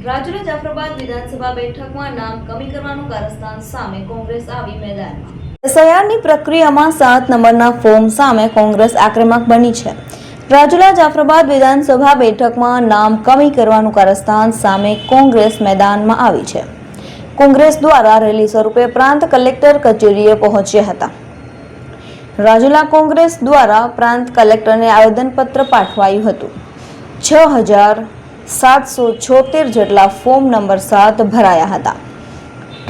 રાજુલા જાફરાબાદ વિધાનસભા બેઠકમાં નામ કમી કરવાનું કારસ્તાન સામે કોંગ્રેસ આવી મેદાનમાં। એસઆઈઆરની પ્રક્રિયામાં 7 નંબરના ફોર્મ સામે કોંગ્રેસ આક્રમક બની છે। રાજુલા જાફરાબાદ વિધાનસભા બેઠકમાં નામ કમી કરવાનું કારસ્તાન સામે કોંગ્રેસ મેદાનમાં આવી છે। કોંગ્રેસ દ્વારા રેલી સ્વરૂપે પ્રાંત કલેક્ટર કચેરીએ પહોંચ્યા હતા। રાજુલા કોંગ્રેસ દ્વારા પ્રાંત કલેક્ટરને આવેદનપત્ર પાઠવાયું હતું। 6776 જેટલા ફોર્મ નંબર 7 ભરાયા હતા।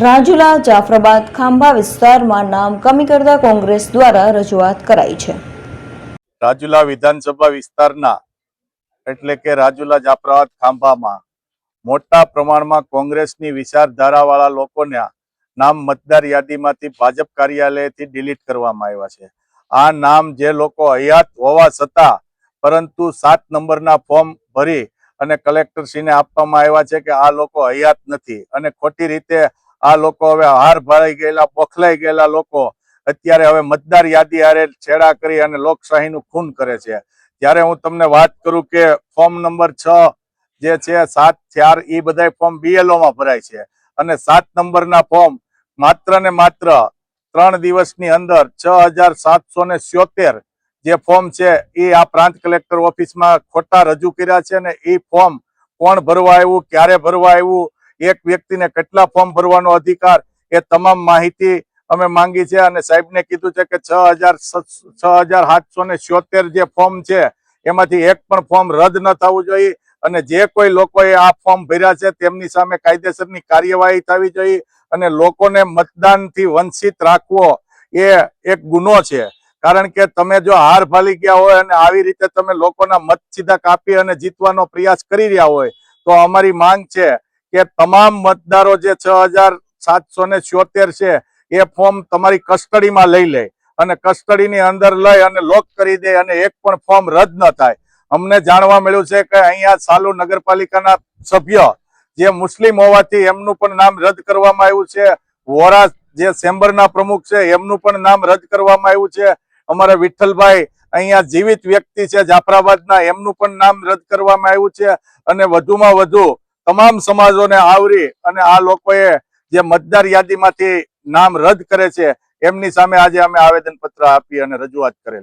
રાજુલા જાફરાબાદ ખાંભા વિસ્તારમાં નામ કમી કરતા કોંગ્રેસ દ્વારા રજૂઆત કરાઈ છે। રાજુલા વિધાનસભા વિસ્તારના એટલે કે રાજુલા જાફરાબાદ ખાંભામાં મોટા પ્રમાણમાં કોંગ્રેસની વિચારધારાવાળા લોકોના નામ મતદાર યાદીમાંથી ભાજપ કાર્યાલયથી ડિલીટ કરવામાં આવ્યા છે। આ નામ જે લોકો હયાત હોવા છતાં પરંતુ 7 નંબરના ફોર્મ ભરી અને કલેક્ટરશ્રીને આપવામાં આવ્યા છે કે આ લોકો હયાત નથી અને ખોટી રીતે આ લોકો હવે હાર ભરાઈ ગયેલા બોખલાઈ ગયેલા લોકો અત્યારે હવે મતદાર યાદી હારે છેડા કરી અને લોકશાહીનું ખૂન કરે છે। ત્યારે હું તમને વાત કરું કે ફોર્મ નંબર 6 જે છે 7 4 એ બધા ફોર્મ બીએલઓમાં ભરાય છે અને 7 નંબરના ફોર્મ માત્ર ને માત્ર 3 દિવસની અંદર 6777 જે ફોર્મ છે એ આ પ્રાંત કલેક્ટર ઓફિસમાં ખોટા રજૂ કર્યા છે અને એ ફોર્મ કોણ ભરવા આવ્યું, ક્યારે ભરવા આવ્યું, એક વ્યક્તિને કેટલા ફોર્મ ભરવાનો અધિકાર, એ તમામ માહિતી અમે માંગી છે અને સાહેબને કીધું છે કે 6777 જે ફોર્મ છે એમાંથી એક પણ ફોર્મ રદ ન થવું જોઈએ અને જે કોઈ લોકોએ આ ફોર્મ ભર્યા છે તેમની સામે કાયદેસરની કાર્યવાહી થવી જોઈએ અને લોકોને મતદાનથી વંચિત રાખવો એ એક ગુનો છે। કારણ કે તમે જો હાર ભાલી ગયા હોય અને આવી રીતે તમે લોકોના મત સીધા કાપી અને જીતવાનો પ્રયાસ કરી રહ્યા હોય તો અમારી માંગ છે કે તમામ મતદારો જે 6777 છે એ ફોર્મ તમારી કસ્ટડીમાં લઈ લે અને કસ્ટડીની અંદર લઈ અને લોક કરી દે અને એક પણ ફોર્મ રદ ન થાય। અમને જાણવા મળ્યું છે કે અહીંયા સાલુ નગરપાલિકાના સભ્ય જે મુસ્લિમ હોવાથી એમનું પણ નામ રદ કરવામાં આવ્યું છે। વોરા જે ચેમ્બરના પ્રમુખ છે એમનું પણ નામ રદ કરવામાં આવ્યું છે। અમારા વિઠ્ઠલભાઈ અહીંયા જીવિત વ્યક્તિ છે જાફરાબાદના, એમનું પણ નામ રદ કરવામાં આવ્યું છે અને વધુમાં વધુ તમામ સમાજોને આવરી અને આ લોકોએ જે મતદાર યાદીમાંથી નામ રદ કરે છે એમની સામે આજે અમે આવેદનપત્ર આપી અને રજૂઆત કરેલ।